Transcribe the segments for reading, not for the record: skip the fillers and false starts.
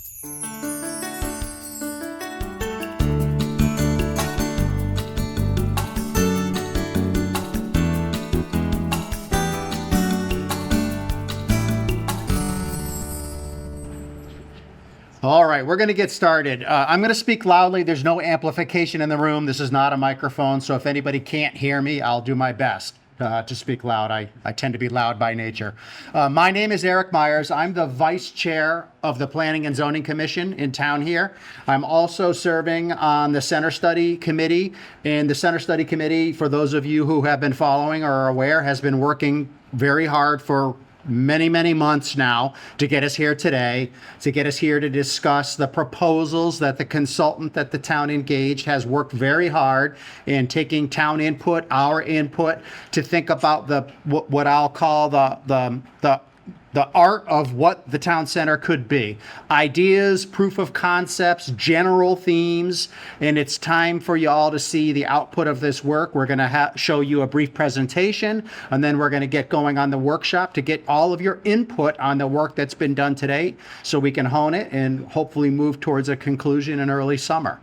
All right, we're going to get started. I'm going to speak loudly. There's no amplification in the room. This is not a microphone, so if anybody can't hear me, I'll do my best to speak loud. I tend to be loud by nature. My name is Eric Myers. I'm the Vice Chair of the Planning and Zoning Commission in town here. I'm also serving on the Center Study Committee, and the Center Study Committee, for those of you who have been following or are aware, has been working very hard for many months now to get us here today, to get us here to discuss the proposals that the consultant that the town engaged has worked very hard in taking town input, our input, to think about the what I'll call the art of what the town center could be. Ideas, proof of concepts, general themes, and it's time for you all to see the output of this work. We're gonna show you a brief presentation, and then we're gonna get going on the workshop to get all of your input on the work that's been done today so we can hone it and hopefully move towards a conclusion in early summer.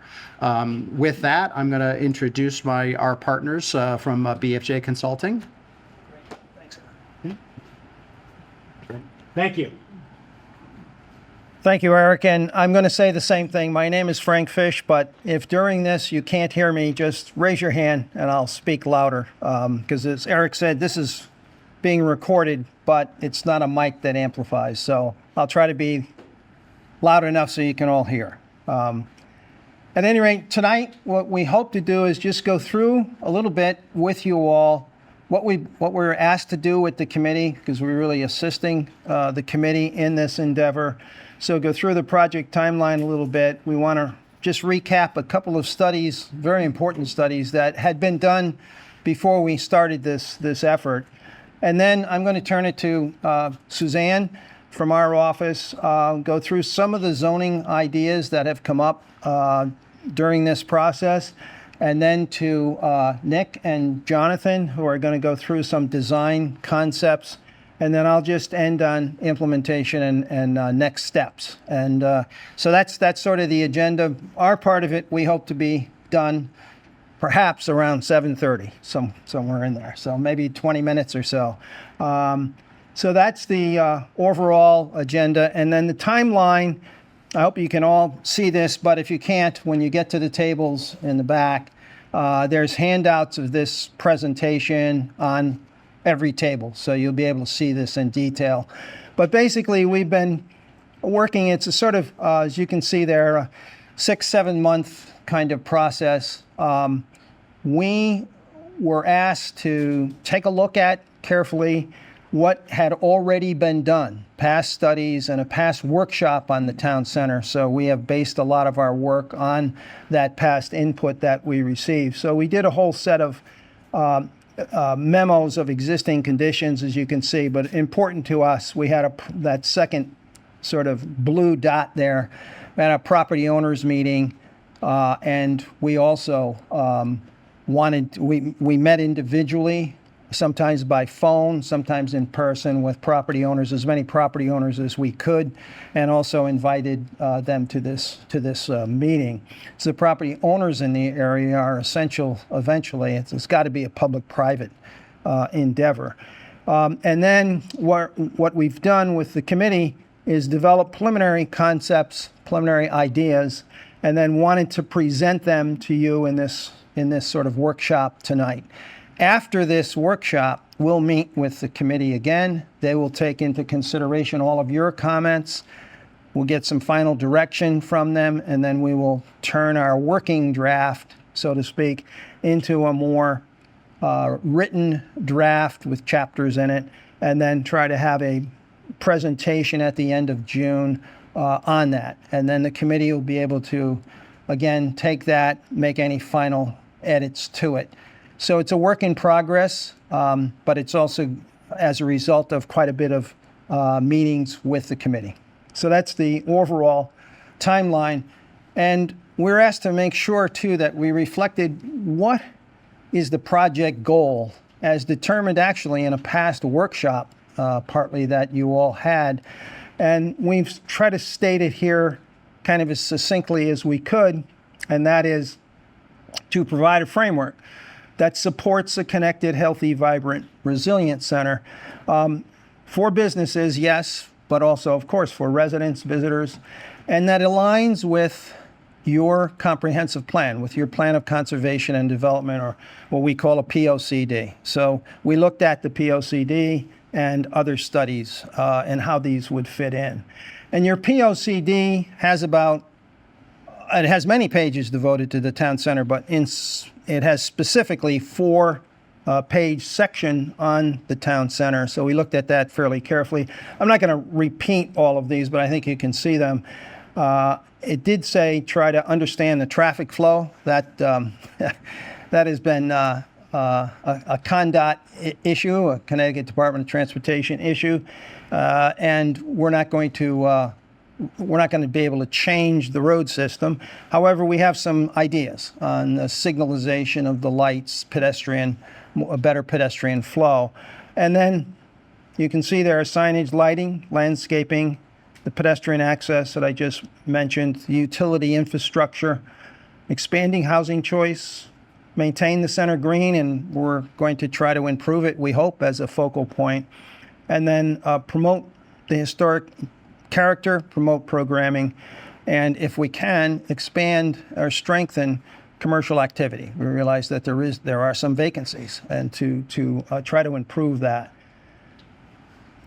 With that, I'm gonna introduce our partners from BFJ Consulting. Thank you. Thank you, Eric. And I'm going to say the same thing. My name is Frank Fish, but if during this you can't hear me, just raise your hand and I'll speak louder. Because as Eric said, this is being recorded, but it's not a mic that amplifies. So I'll try to be loud enough so you can all hear. At any rate, tonight, what we hope to do is just go through a little bit with you all what we're asked to do with the committee, because we're really assisting the committee in this endeavor. So go through the project timeline a little bit. We want to just recap a couple of studies, very important studies that had been done before we started this effort. And then I'm going to turn it to Suzanne from our office, go through some of the zoning ideas that have come up during this process. And then to Nick and Jonathan, who are going to go through some design concepts. And then I'll just end on implementation and next steps. And so that's sort of the agenda. Our part of it, we hope to be done perhaps around 7:30, somewhere in there. So maybe 20 minutes or so. So that's the overall agenda. And then the timeline, I hope you can all see this, but if you can't, when you get to the tables in the back, there's handouts of this presentation on every table, so you'll be able to see this in detail. But basically, we've been working, it's a sort of, as you can see there, a 6-7 month kind of process. We were asked to take a look at carefully what had already been done, past studies and a past workshop on the town center. So we have based a lot of our work on that past input that we received. So we did a whole set of memos of existing conditions, as you can see, but important to us, we had that second sort of blue dot there at a property owners meeting, and we also we met individually, sometimes by phone, sometimes in person with property owners, as many property owners as we could, and also invited them to this meeting. So the property owners in the area are essential eventually. It's got to be a public-private endeavor. And then what we've done with the committee is develop preliminary concepts, preliminary ideas, and then wanted to present them to you in this sort of workshop tonight. After this workshop, we'll meet with the committee again. They will take into consideration all of your comments. We'll get some final direction from them, and then we will turn our working draft, so to speak, into a more written draft with chapters in it, and then try to have a presentation at the end of June on that. And then the committee will be able to, again, take that, make any final edits to it. So it's a work in progress, but it's also as a result of quite a bit of meetings with the committee. So that's the overall timeline. And we're asked to make sure, too, that we reflected what is the project goal as determined actually in a past workshop, partly that you all had. And we've tried to state it here kind of as succinctly as we could, and that is to provide a framework that supports a connected, healthy, vibrant, resilient center for businesses, yes, but also, of course, for residents, visitors, and that aligns with your comprehensive plan, with your plan of conservation and development, or what we call a POCD. So we looked at the POCD and other studies and how these would fit in. And your POCD it has many pages devoted to the town center, but it has specifically 4-page section on the town center. So we looked at that fairly carefully. I'm not going to repeat all of these, but I think you can see them. It did say try to understand the traffic flow. That that has been a ConnDOT issue, a Connecticut Department of Transportation issue, and we're not going to be able to change the road system. However, we have some ideas on the signalization of the lights, a better pedestrian flow. And then you can see there are signage, lighting, landscaping, the pedestrian access that I just mentioned, the utility infrastructure, expanding housing choice, maintain the center green, and we're going to try to improve it, we hope, as a focal point, and then promote the historic character, promote programming, and if we can, expand or strengthen commercial activity. We realize that there are some vacancies, and to try to improve that.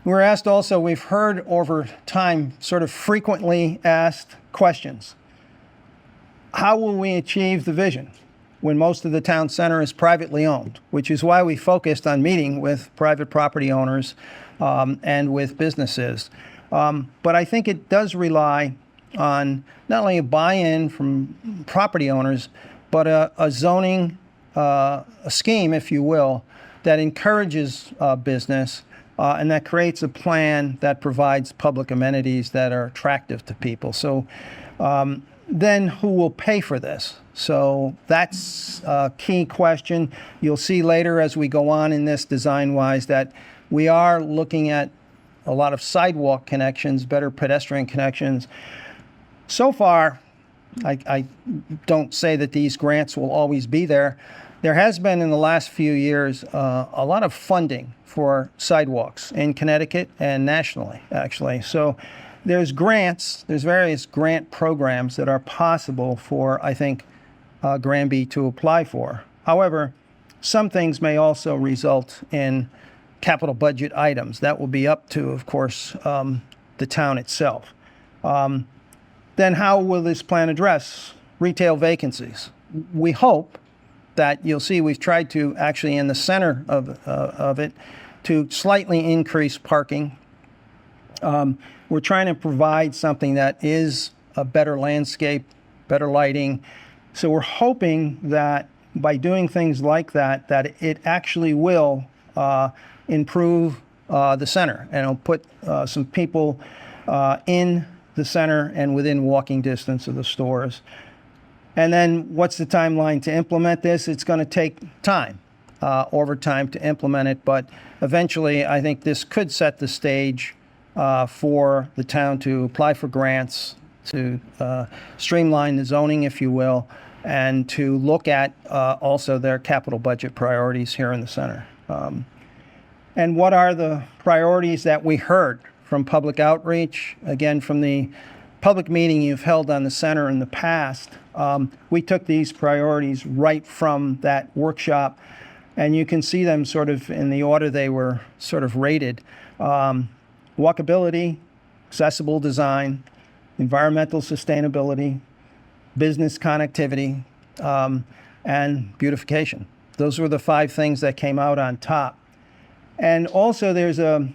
We're asked also, we've heard over time sort of frequently asked questions. How will we achieve the vision when most of the town center is privately owned? Which is why we focused on meeting with private property owners and with businesses. But I think it does rely on not only a buy-in from property owners, but a zoning a scheme, if you will, that encourages business and that creates a plan that provides public amenities that are attractive to people. So then who will pay for this? So that's a key question. You'll see later as we go on in this design-wise that we are looking at a lot of sidewalk connections, better pedestrian connections. So far, I don't say that these grants will always be there. There has been in the last few years a lot of funding for sidewalks in Connecticut and nationally, actually. So there's grants, there's various grant programs that are possible for, I think, Granby to apply for. However, some things may also result in capital budget items. That will be up to, of course, the town itself. Then how will this plan address retail vacancies? We hope that you'll see we've tried to actually in the center of it to slightly increase parking. We're trying to provide something that is a better landscape, better lighting. So we're hoping that by doing things like that, that it actually will improve the center, and it'll put some people in the center and within walking distance of the stores. And then what's the timeline to implement this? It's going to take time, over time to implement it, but eventually I think this could set the stage for the town to apply for grants, to streamline the zoning, if you will, and to look at also their capital budget priorities here in the center. And what are the priorities that we heard from public outreach? Again, from the public meeting you've held on the center in the past, we took these priorities right from that workshop, and you can see them sort of in the order they were sort of rated. Walkability, accessible design, environmental sustainability, business connectivity, and beautification. Those were the 5 things that came out on top. And also there's a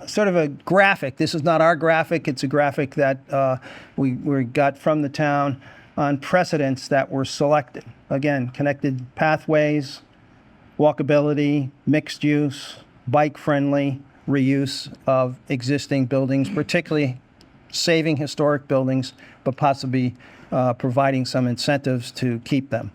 sort of a graphic. This is not our graphic. It's a graphic that we got from the town on precedents that were selected. Again, connected pathways, walkability, mixed use, bike-friendly, reuse of existing buildings, particularly saving historic buildings, but possibly providing some incentives to keep them.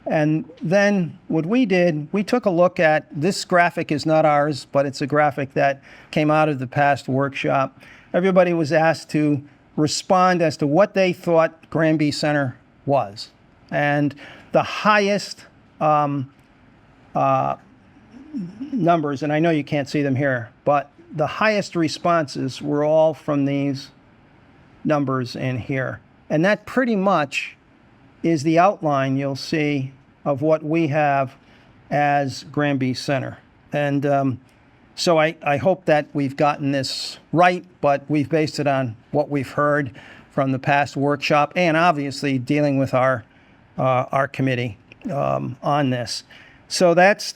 And then what we did, we took a look at, this graphic is not ours, but it's a graphic that came out of the past workshop. Everybody was asked to respond as to what they thought Granby Center was. And the highest numbers, and I know you can't see them here, but the highest responses were all from these numbers in here. And that pretty much is the outline you'll see of what we have as Granby Center. And so I hope that we've gotten this right, but we've based it on what we've heard from the past workshop and obviously dealing with our committee on this. So that's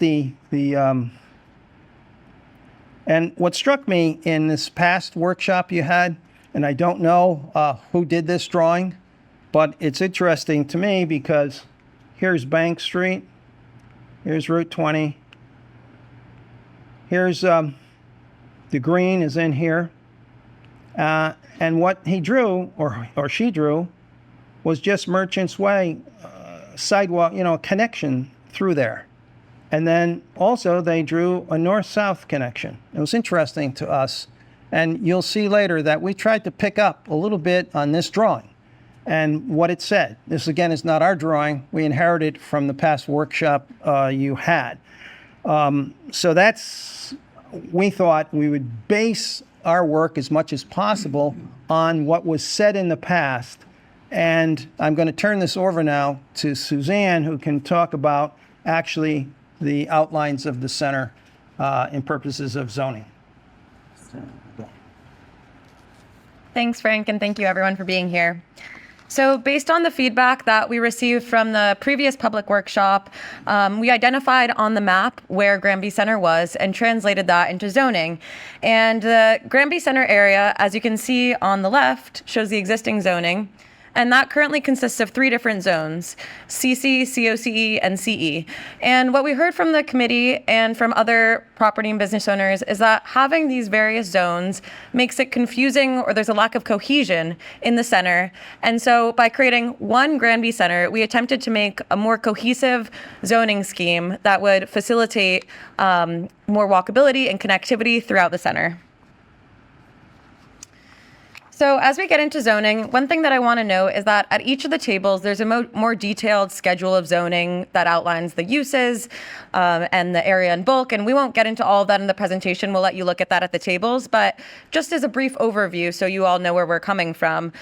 and what struck me in this past workshop you had, and I don't know who did this drawing, but it's interesting to me because here's Bank Street, here's Route 20, here's the green is in here, and what he drew, or she drew, was just Merchant's Way sidewalk, connection through there. And then also they drew a north-south connection. It was interesting to us. And you'll see later that we tried to pick up a little bit on this drawing and what it said. This, again, is not our drawing. We inherited from the past workshop you had. So we thought we would base our work as much as possible on what was said in the past. And I'm going to turn this over now to Suzanne, who can talk about actually the outlines of the center in purposes of zoning. Thanks, Frank, and thank you everyone for being here. So based on the feedback that we received from the previous public workshop, we identified on the map where Granby Center was and translated that into zoning. And the Granby Center area, as you can see on the left, shows the existing zoning. And that currently consists of 3 different zones, CC, COCE, and CE. And what we heard from the committee and from other property and business owners is that having these various zones makes it confusing, or there's a lack of cohesion in the center. And so by creating one Granby Center, we attempted to make a more cohesive zoning scheme that would facilitate more walkability and connectivity throughout the center. So as we get into zoning, one thing that I want to note is that at each of the tables, there's a more detailed schedule of zoning that outlines the uses and the area in bulk. And we won't get into all of that in the presentation. We'll let you look at that at the tables. But just as a brief overview, so you all know where we're coming from,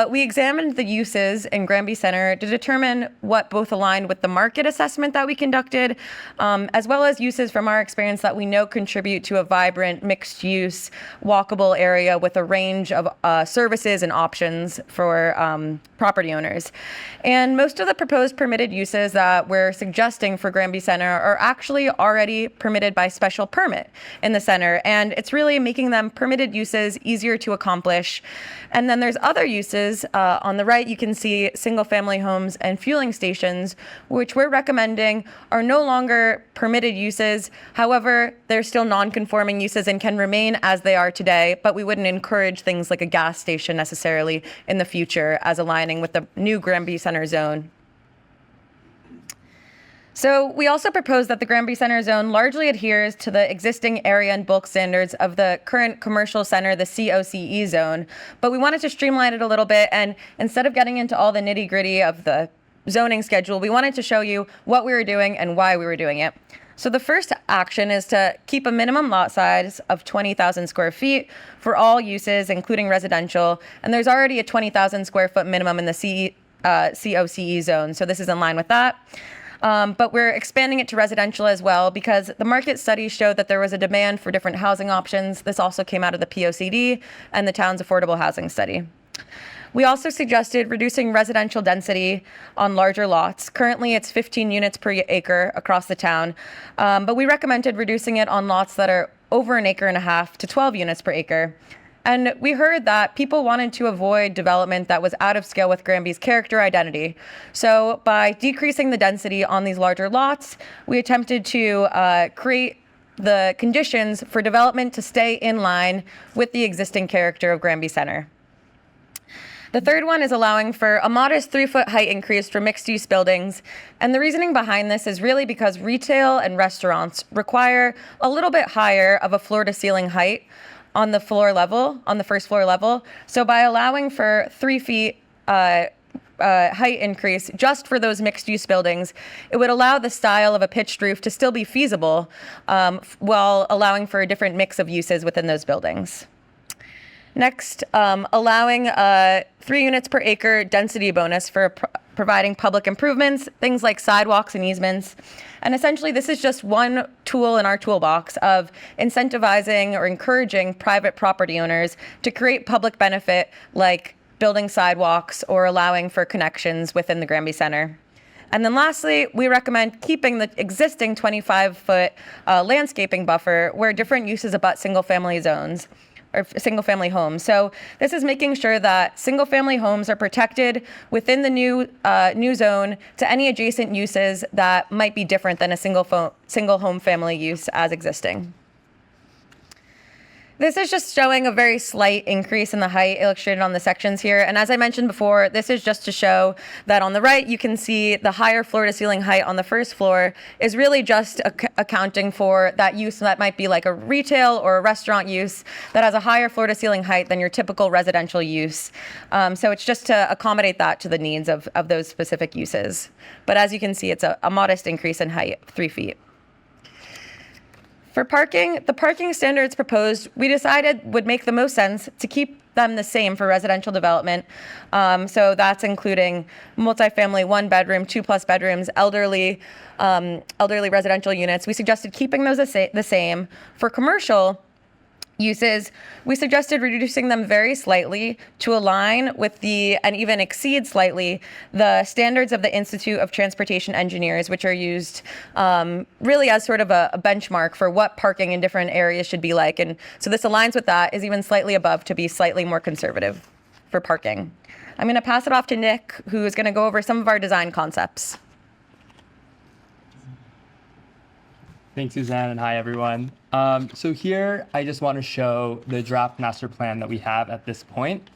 we examined the uses in Granby Center to determine what both aligned with the market assessment that we conducted, as well as uses from our experience that we know contribute to a vibrant, mixed-use, walkable area with a range of services and options for property owners. And most of the proposed permitted uses that we're suggesting for Granby Center are actually already permitted by special permit in the center. And it's really making them permitted uses easier to accomplish. And then there's other uses. On the right, you can see single family homes and fueling stations, which we're recommending are no longer permitted uses. However, they're still non-conforming uses and can remain as they are today, but we wouldn't encourage things like a gas station necessarily in the future as aligning with the new Granby Center zone. So we also propose that the Granby Center zone largely adheres to the existing area and bulk standards of the current commercial center, the COCE zone, but we wanted to streamline it a little bit, and instead of getting into all the nitty-gritty of the zoning schedule, we wanted to show you what we were doing and why we were doing it. So the first action is to keep a minimum lot size of 20,000 square feet for all uses, including residential. And there's already a 20,000 square foot minimum in the COCE zone. So this is in line with that. But we're expanding it to residential as well because the market study showed that there was a demand for different housing options. This also came out of the POCD and the town's affordable housing study. We also suggested reducing residential density on larger lots. Currently, it's 15 units per acre across the town, but we recommended reducing it on lots that are over an acre and a half to 12 units per acre. And we heard that people wanted to avoid development that was out of scale with Granby's character identity. So by decreasing the density on these larger lots, we attempted to create the conditions for development to stay in line with the existing character of Granby Center. The third one is allowing for a modest 3-foot height increase for mixed-use buildings. And the reasoning behind this is really because retail and restaurants require a little bit higher of a floor-to-ceiling height. on the floor level, on the first floor level. So by allowing for 3 feet height increase just for those mixed-use buildings, it would allow the style of a pitched roof to still be feasible while allowing for a different mix of uses within those buildings. Next, allowing 3 units per acre density bonus for providing public improvements, things like sidewalks and easements. And essentially, this is just one tool in our toolbox of incentivizing or encouraging private property owners to create public benefit like building sidewalks or allowing for connections within the Granby Center. And then lastly, we recommend keeping the existing 25-foot landscaping buffer where different uses abut single-family zones or single-family homes. So this is making sure that single-family homes are protected within the new zone to any adjacent uses that might be different than a single home family use as existing. This is just showing a very slight increase in the height illustrated on the sections here. And as I mentioned before, this is just to show that on the right, you can see the higher floor to ceiling height on the first floor is really just accounting for that use that might be like a retail or a restaurant use that has a higher floor to ceiling height than your typical residential use. So it's just to accommodate that to the needs of those specific uses. But as you can see, it's a modest increase in height, 3 feet. For parking, the parking standards proposed, we decided would make the most sense to keep them the same for residential development. So that's including multifamily, 1-bedroom, 2+ bedrooms, elderly residential units. We suggested keeping those the same. For commercial uses, we suggested reducing them very slightly to align with and even exceed slightly the standards of the Institute of Transportation Engineers, which are used really as sort of a benchmark for what parking in different areas should be like. And so this aligns with that, is even slightly above to be slightly more conservative for parking. I'm going to pass it off to Nick, who is going to go over some of our design concepts. Thanks, Suzanne, and hi, everyone. So here, I just want to show the draft master plan that we have at this point.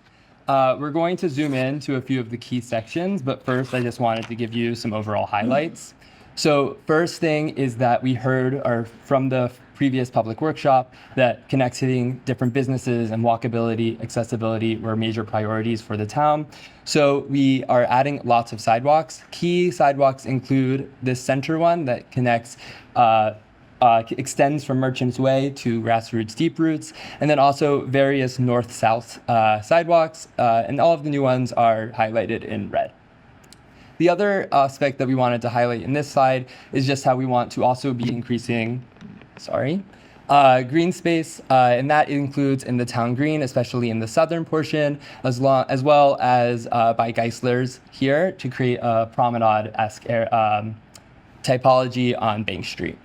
We're going to zoom in to a few of the key sections, but first, I just wanted to give you some overall highlights. So first thing is that we heard from the previous public workshop that connecting different businesses and walkability, accessibility were major priorities for the town. So we are adding lots of sidewalks. Key sidewalks include this center one that connects extends from Merchants Way to Grassroots Deep Roots, and then also various north-south sidewalks, and all of the new ones are highlighted in red. The other aspect that we wanted to highlight in this slide is just how we want to also be increasing, green space, and that includes in the town green, especially in the southern portion, as well as by Geisler's here to create a promenade-esque typology on Bank Street.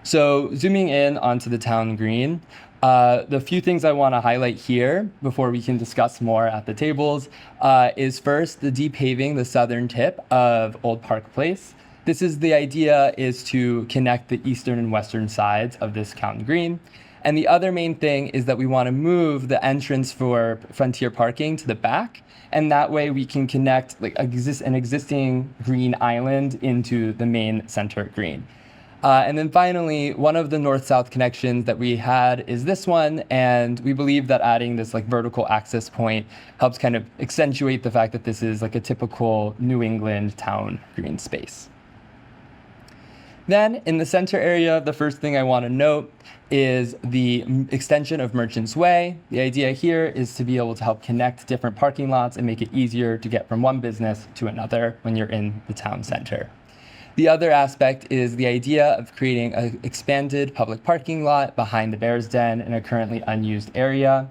So zooming in onto the town green, the few things I want to highlight here before we can discuss more at the tables is first the depaving the southern tip of Old Park Place. This is the idea is to connect the eastern and western sides of this town green. And the other main thing is that we want to move the entrance for Frontier parking to the back. And that way we can connect like an existing green island into the main center green. And then finally, one of the north-south connections that we had is this one, and we believe that adding this like vertical access point helps kind of accentuate the fact that this is like a typical New England town green space. Then in the center area, the first thing I want to note is the extension of Merchants Way. The idea here is to be able to help connect different parking lots and make it easier to get from one business to another when you're in the town center. The other aspect is the idea of creating an expanded public parking lot behind the Bear's Den in a currently unused area.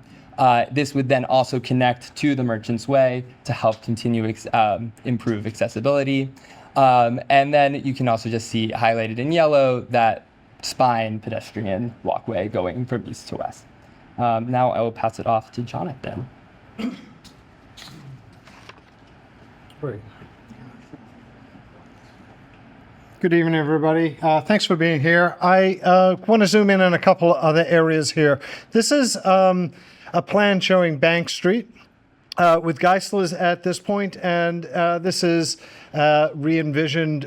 This would then also connect to the Merchants Way to help continue improve accessibility. And then you can also just see highlighted in yellow that spine pedestrian walkway going from east to west. Now I will pass it off to Jonathan. Great. Good evening, everybody. Thanks for being here. I want to zoom in on a couple of other areas here. This is a plan showing Bank Street. with Geisler's at this point, and this is re-envisioned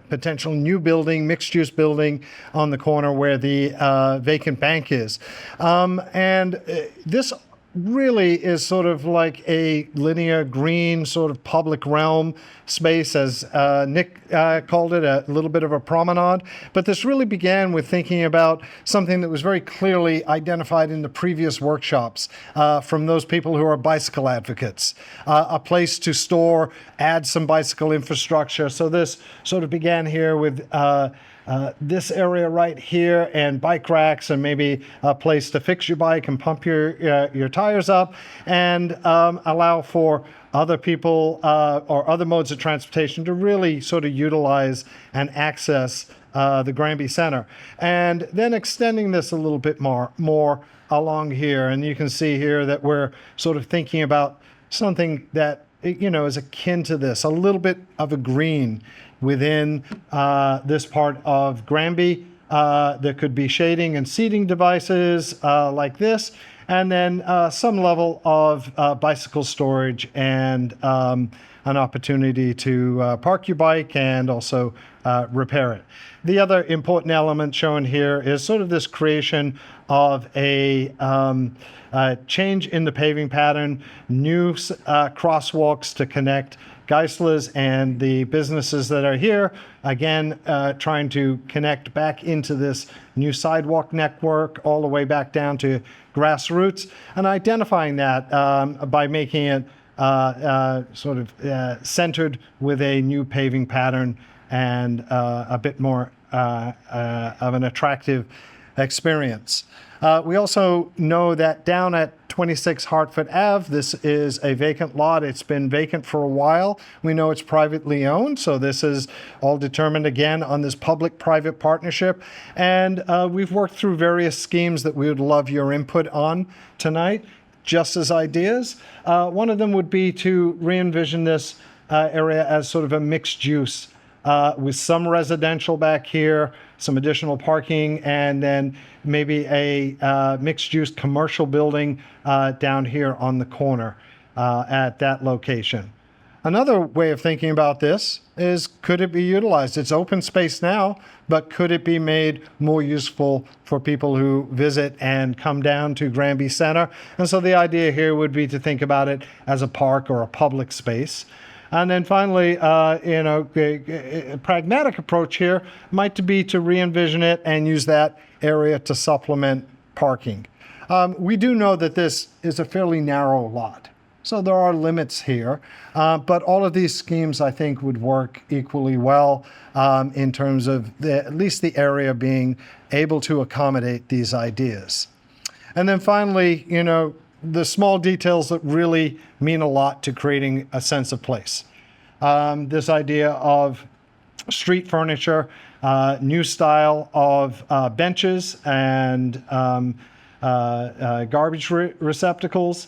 potential new building, mixed-use building on the corner where the vacant bank is. This really is sort of like a linear green sort of public realm space, as Nick called it, a little bit of a promenade. But this really began with thinking about something that was very clearly identified in the previous workshops from those people who are bicycle advocates. A place to store, add some bicycle infrastructure. So this sort of began here with this area right here, and bike racks, and maybe a place to fix your bike and pump your tires up, and allow for other people or other modes of transportation to really sort of utilize and access the Granby Center. And then extending this a little bit more along here, and you can see here that we're sort of thinking about something that is akin to this, a little bit of a green within this part of Granby. There could be shading and seating devices like this, and then some level of bicycle storage and an opportunity to park your bike and also repair it. The other important element shown here is sort of this creation of a change in the paving pattern, new crosswalks to connect Geisler's and the businesses that are here, again, trying to connect back into this new sidewalk network all the way back down to grassroots, and identifying that by making it sort of centered with a new paving pattern and a bit more of an attractive experience. We also know that down at 26 Hartford Ave, this is a vacant lot. It's been vacant for a while. We know it's privately owned, so this is all determined again on this public-private partnership. And we've worked through various schemes that we would love your input on tonight, just as ideas. One of them would be to re-envision this area as sort of a mixed use with some residential back here, some additional parking, and then maybe a mixed-use commercial building down here on the corner at that location. Another way of thinking about this is, could it be utilized? It's open space now, but could it be made more useful for people who visit and come down to Granby Center? And so the idea here would be to think about it as a park or a public space. And then finally, a pragmatic approach here might be to re-envision it and use that area to supplement parking. We do know that this is a fairly narrow lot, so there are limits here. But all of these schemes, I think, would work equally well in terms of at least the area being able to accommodate these ideas. And then finally, the small details that really mean a lot to creating a sense of place. This idea of street furniture, new style of benches and garbage receptacles,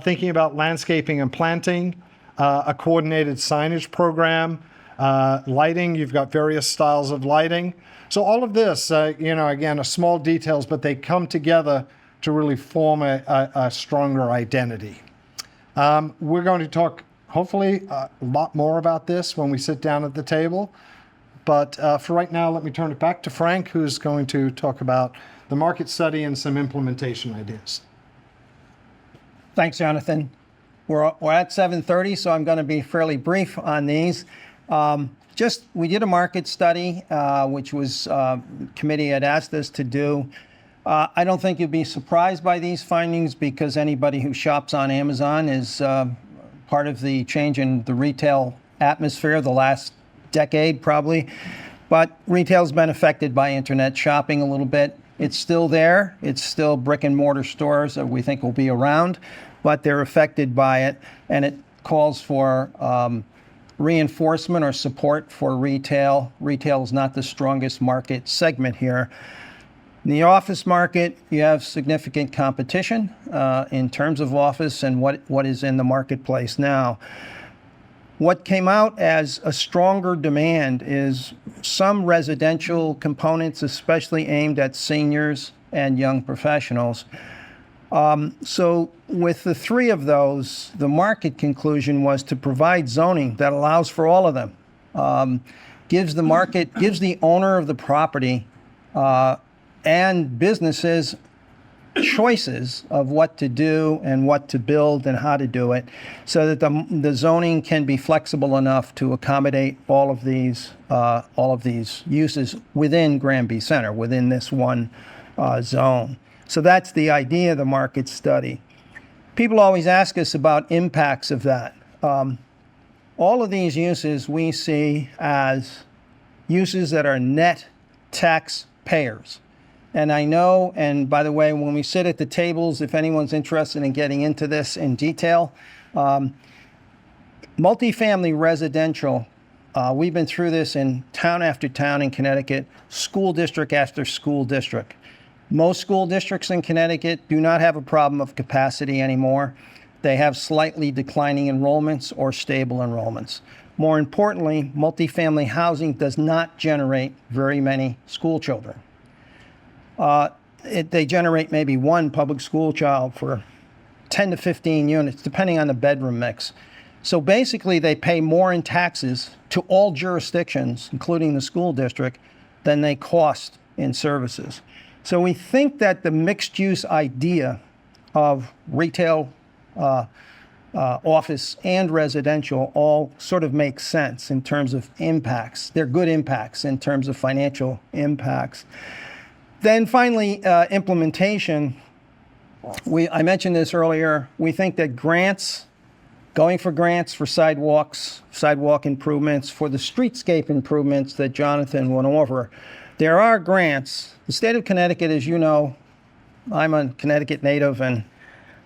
thinking about landscaping and planting, a coordinated signage program, lighting. You've got various styles of lighting. So all of this, again, are small details, but they come together to really form a stronger identity. We're going to talk, hopefully, a lot more about this when we sit down at the table. But for right now, let me turn it back to Frank, who's going to talk about the market study and some implementation ideas. Thanks, Jonathan. We're at 7:30, so I'm going to be fairly brief on these. We did a market study, which was committee had asked us to do. I don't think you'll be surprised by these findings, because anybody who shops on Amazon is part of the change in the retail atmosphere the last decade, probably. But retail's been affected by internet shopping a little bit. It's still there. It's still brick and mortar stores that we think will be around, but they're affected by it. And it calls for reinforcement or support for retail. Retail is not the strongest market segment here. In the office market, you have significant competition in terms of office and what is in the marketplace now. What came out as a stronger demand is some residential components, especially aimed at seniors and young professionals. So with the three of those, the market conclusion was to provide zoning that allows for all of them. Gives the owner of the property and businesses choices of what to do and what to build and how to do it, so that the zoning can be flexible enough to accommodate all of these uses within Granby Center, within this one zone. So that's the idea of the market study. People always ask us about impacts of that. All of these uses we see as uses that are net taxpayers. And I know, and by the way, when we sit at the tables, if anyone's interested in getting into this in detail, multifamily residential, we've been through this in town after town in Connecticut, school district after school district. Most school districts in Connecticut do not have a problem of capacity anymore. They have slightly declining enrollments or stable enrollments. More importantly, multifamily housing does not generate very many school children. They generate maybe one public school child for 10 to 15 units, depending on the bedroom mix. So basically, they pay more in taxes to all jurisdictions, including the school district, than they cost in services. So we think that the mixed-use idea of retail, office, and residential all sort of makes sense in terms of impacts. They're good impacts in terms of financial impacts. Then finally, implementation. I mentioned this earlier. We think that going for grants for sidewalks, sidewalk improvements, for the streetscape improvements that Jonathan went over, there are grants. The state of Connecticut, as you know, I'm a Connecticut native, and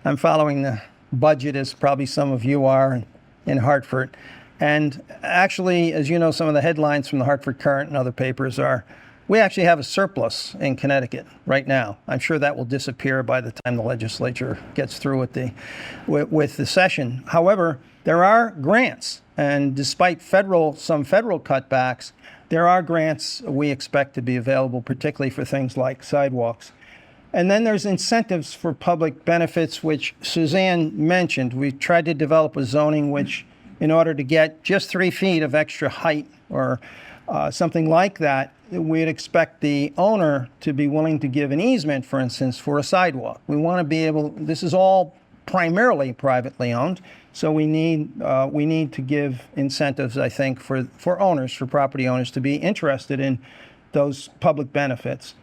I'm following the budget as probably some of you are in Hartford. And actually, as you know, some of the headlines from the Hartford Current and other papers are, we actually have a surplus in Connecticut right now. I'm sure that will disappear by the time the legislature gets through with the session. However, there are grants, and despite some federal cutbacks, there are grants we expect to be available, particularly for things like sidewalks. And then there's incentives for public benefits, which Suzanne mentioned. We tried to develop a zoning which, in order to get just 3 feet of extra height or something like that, we'd expect the owner to be willing to give an easement, for instance, for a sidewalk. We want to be able, this is all primarily privately owned, so we need to give incentives, I think, for owners, for property owners, to be interested in those public benefits.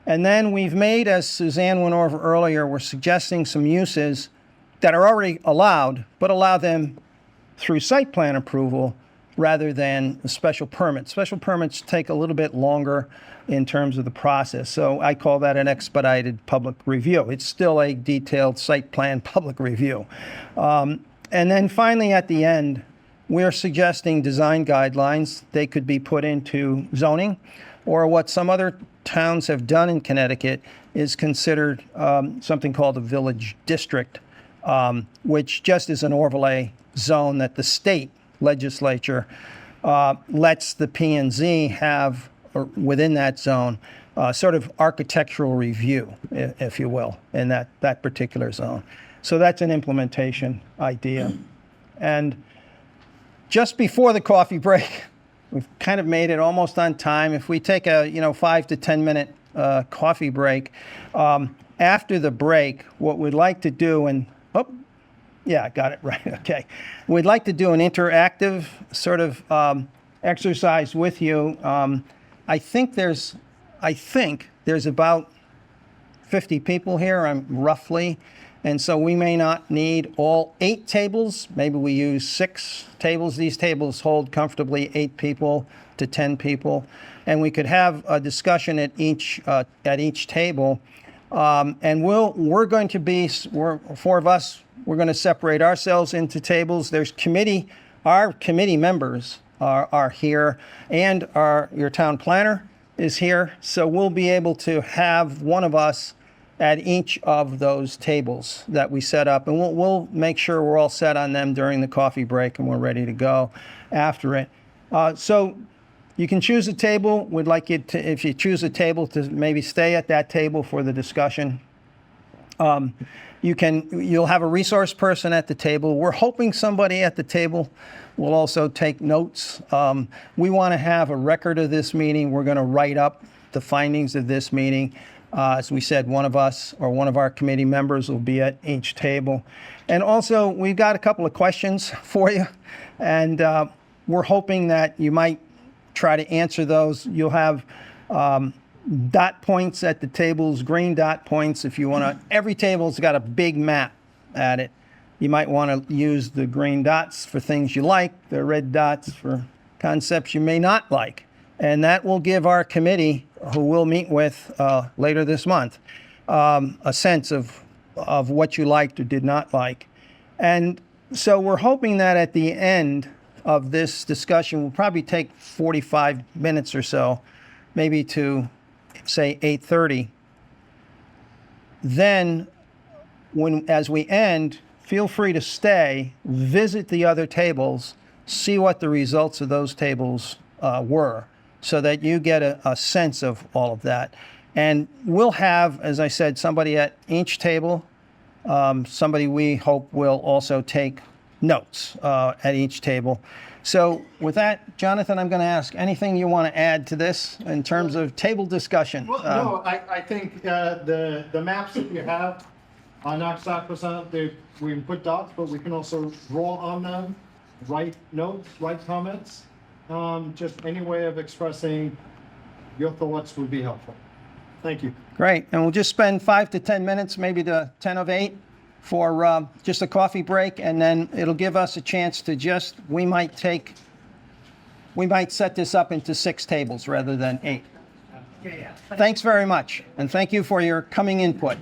And then we've made, as Suzanne went over earlier, we're suggesting some uses that are already allowed, but allow them through site plan approval rather than a special permit. Special permits take a little bit longer in terms of the process. So I call that an expedited public review. It's still a detailed site plan public review. And then finally, at the end, we're suggesting design guidelines. They could be put into zoning, or what some other towns have done in Connecticut is considered something called a village district, which just is an overlay zone that the state legislature lets the P&Z have within that zone, sort of architectural review, if you will, in that particular zone. So that's an implementation idea. And just before the coffee break, we've kind of made it almost on time. If we take a 5 to 10 minute coffee break, after the break, what we'd like to do, yeah, I got it right. Okay. We'd like to do an interactive sort of exercise with you. I think there's about 50 people here, roughly. And so we may not need all 8 tables. Maybe we use 6 tables. These tables hold comfortably 8 people to 10 people. And we could have a discussion at each table. And we're going to be, 4 of us, we're going to separate ourselves into tables. Our committee members are here, and your town planner is here. So we'll be able to have one of us at each of those tables that we set up. And we'll make sure we're all set on them during the coffee break and we're ready to go after it. So you can choose a table. We'd like you to, if you choose a table, to maybe stay at that table for the discussion. You'll have a resource person at the table. We're hoping somebody at the table will also take notes. We want to have a record of this meeting. We're going to write up the findings of this meeting. As we said, one of us or one of our committee members will be at each table. And also, we've got a couple of questions for you, and we're hoping that you might try to answer those. You'll have dot points at the tables, green dot points. If you want to, every table's got a big map at it. You might want to use the green dots for things you like, the red dots for concepts you may not like. And that will give our committee, who we'll meet with later this month, a sense of what you liked or did not like. And so we're hoping that at the end of this discussion, will probably take 45 minutes or so, maybe to say 8:30. Then, as we end, feel free to stay, visit the other tables, see what the results of those tables were, so that you get a sense of all of that. And we'll have, as I said, somebody at each table, somebody we hope will also take notes at each table. So with that, Jonathan, I'm going to ask anything you want to add to this in terms of table discussion. Well, no, I think the maps that you have are not exactly we can put dots, but we can also draw on them, write notes, write comments. Just any way of expressing your thoughts would be helpful. Thank you. Great. And we'll just spend 5 to 10 minutes, maybe to 10 of 8, for just a coffee break, and then it'll give us a chance to we might set this up into 6 tables rather than 8. Thanks very much, and thank you for your coming input.